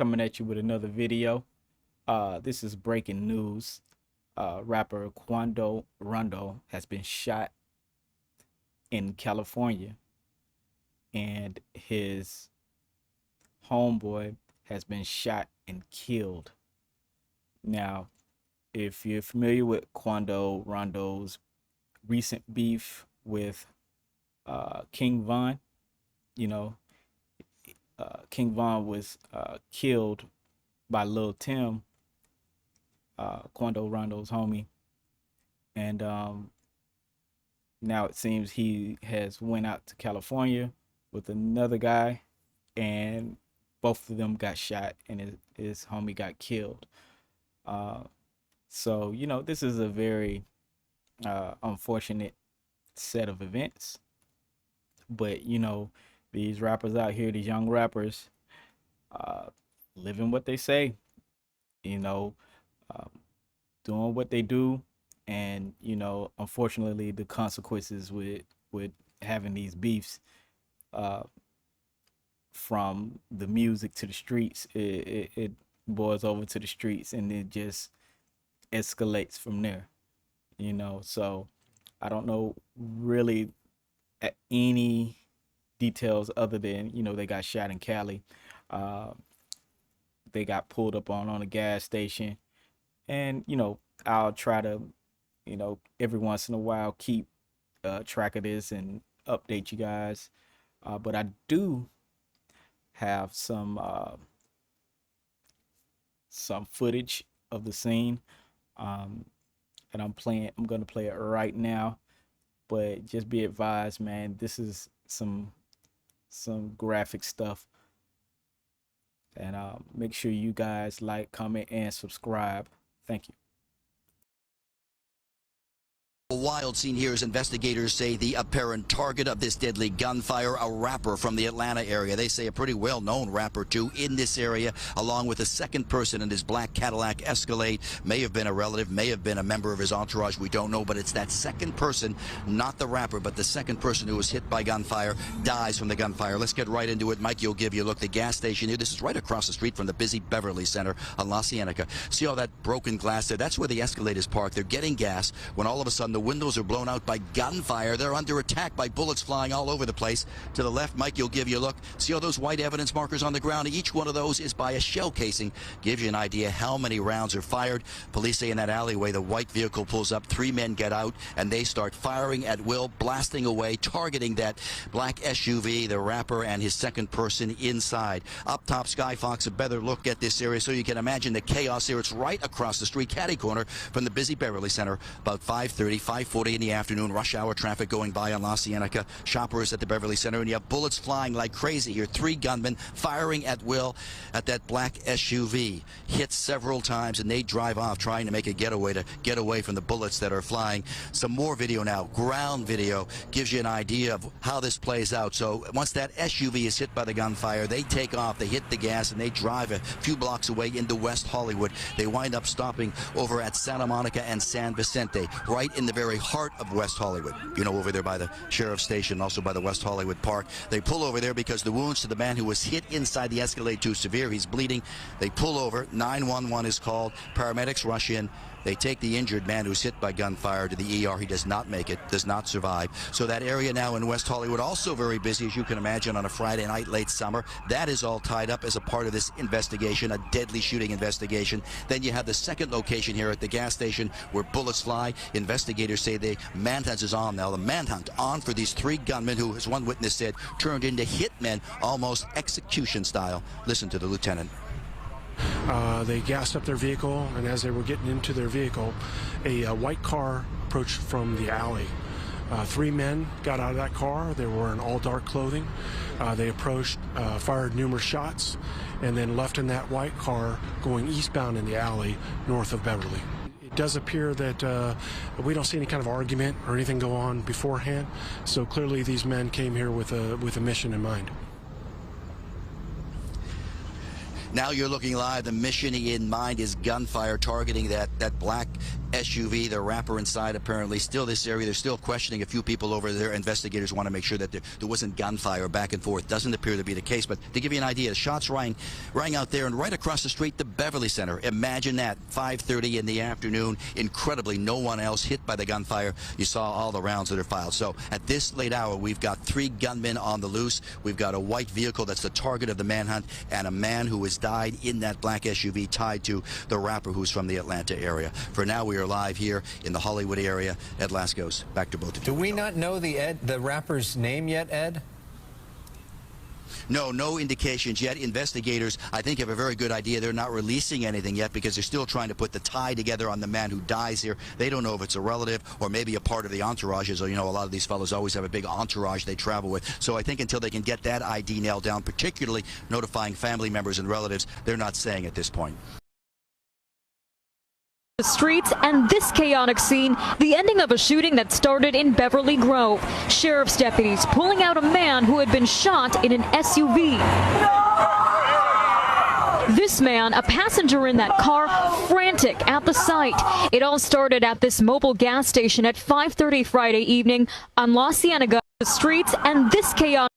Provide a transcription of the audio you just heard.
coming at you with another video. This is breaking news. Rapper Quando Rondo has been shot in California, and his homeboy has been shot and killed. Now, if you're familiar with Quando Rondo's recent beef with King Von, you know, King Von was killed by Lil Tim, Quando Rondo's homie, and now it seems he has went out to California with another guy, and both of them got shot, and his homie got killed. So this is a very unfortunate set of events, but these rappers out here, these young rappers, living what they say, doing what they do, and unfortunately the consequences with having these beefs, from the music to the streets, it boils over to the streets, and it just escalates from there. So I don't know really any details other than they got shot in Cali. They got pulled up on a gas station, and I'll try to every once in a while keep track of this and update you guys, but I do have some footage of the scene, and I'm gonna play it right now. But just be advised, man, this is some graphic stuff, and make sure you guys like, comment, and subscribe. Thank you. A wild scene here as investigators say the apparent target of this deadly gunfire, a rapper from the Atlanta area. They say a pretty well-known rapper, too, in this area, along with a second person in his black Cadillac Escalade. May have been a relative, may have been a member of his entourage. We don't know, but it's that second person, not the rapper, but the second person who was hit by gunfire, dies from the gunfire. Let's get right into it. Mike, you'll give you a look. The gas station here, this is right across the street from the busy Beverly Center on La Cienega. See all that broken glass there? That's where the Escalade is parked. They're getting gas when all of a sudden the windows are blown out by gunfire. They're under attack by bullets flying all over the place. To the left, Mike, you'll give you a look. See all those white evidence markers on the ground? Each one of those is by a shell casing. Gives you an idea how many rounds are fired. Police say in that alleyway, the white vehicle pulls up. 3 men get out, and they start firing at will, blasting away, targeting that black SUV, the rapper, and his second person inside. Up top, Sky Fox, a better look at this area so you can imagine the chaos here. It's right across the street, catty corner from the busy Beverly Center, about 5:30, 5:40 in the afternoon. Rush hour traffic going by on La Cienega. Shoppers at the Beverly Center, and you have bullets flying like crazy here. 3 gunmen firing at will at that black SUV. Hit several times, and they drive off trying to make a getaway to get away from the bullets that are flying. Some more video now. Ground video gives you an idea of how this plays out. So once that SUV is hit by the gunfire, they take off, they hit the gas, and they drive a few blocks away into West Hollywood. They wind up stopping over at Santa Monica and San Vicente, right in the very heart of West Hollywood, over there by the sheriff's station, also by the West Hollywood Park. They pull over there because the wounds to the man who was hit inside the Escalade too severe. He's bleeding. They pull over. 911 is called. Paramedics rush in. They take the injured man who's hit by gunfire to the ER. He does not make it, does not survive. So that area now in West Hollywood, also very busy, as you can imagine, on a Friday night, late summer. That is all tied up as a part of this investigation, a deadly shooting investigation. Then you have the second location here at the gas station where bullets fly. Investigators say the manhunt is on now. The manhunt on for these 3 gunmen who, as one witness said, turned into hitmen, almost execution style. Listen to the lieutenant. They gassed up their vehicle, and as they were getting into their vehicle, a white car approached from the alley. 3 men got out of that car. They were in all dark clothing. They approached, fired numerous shots, and then left in that white car going eastbound in the alley north of Beverly. It does appear that we don't see any kind of argument or anything go on beforehand, so clearly these men came here with a mission in mind. Now you're looking live. The mission in mind is gunfire targeting that black SUV, the rapper inside apparently. Still this area, they're still questioning a few people over there. Investigators want to make sure that there wasn't gunfire back and forth. Doesn't appear to be the case, but to give you an idea, shots rang out there and right across the street, the Beverly Center. Imagine that, 5:30 in the afternoon. Incredibly, no one else hit by the gunfire. You saw all the rounds that are filed. So at this late hour, we've got 3 gunmen on the loose. We've got a white vehicle that's the target of the manhunt, and a man who has died in that black SUV tied to the rapper who's from the Atlanta area. For now, we are live here in the Hollywood area. Ed Lascos, back to both of you. Do we not know the rapper's name yet, Ed? No indications yet. Investigators, I think, have a very good idea. They're not releasing anything yet because they're still trying to put the tie together on the man who dies here. They don't know if it's a relative or maybe a part of the entourage. As you know, a lot of these fellows always have a big entourage they travel with. So I think until they can get that ID nailed down, particularly notifying family members and relatives, they're not saying at this point. The streets and this chaotic scene, the ending of a shooting that started in Beverly Grove. Sheriff's deputies pulling out a man who had been shot in an SUV. This man, a passenger in that car, frantic at the sight. It all started at this mobile gas station at 5:30 Friday evening on La Cienega. The streets and this chaotic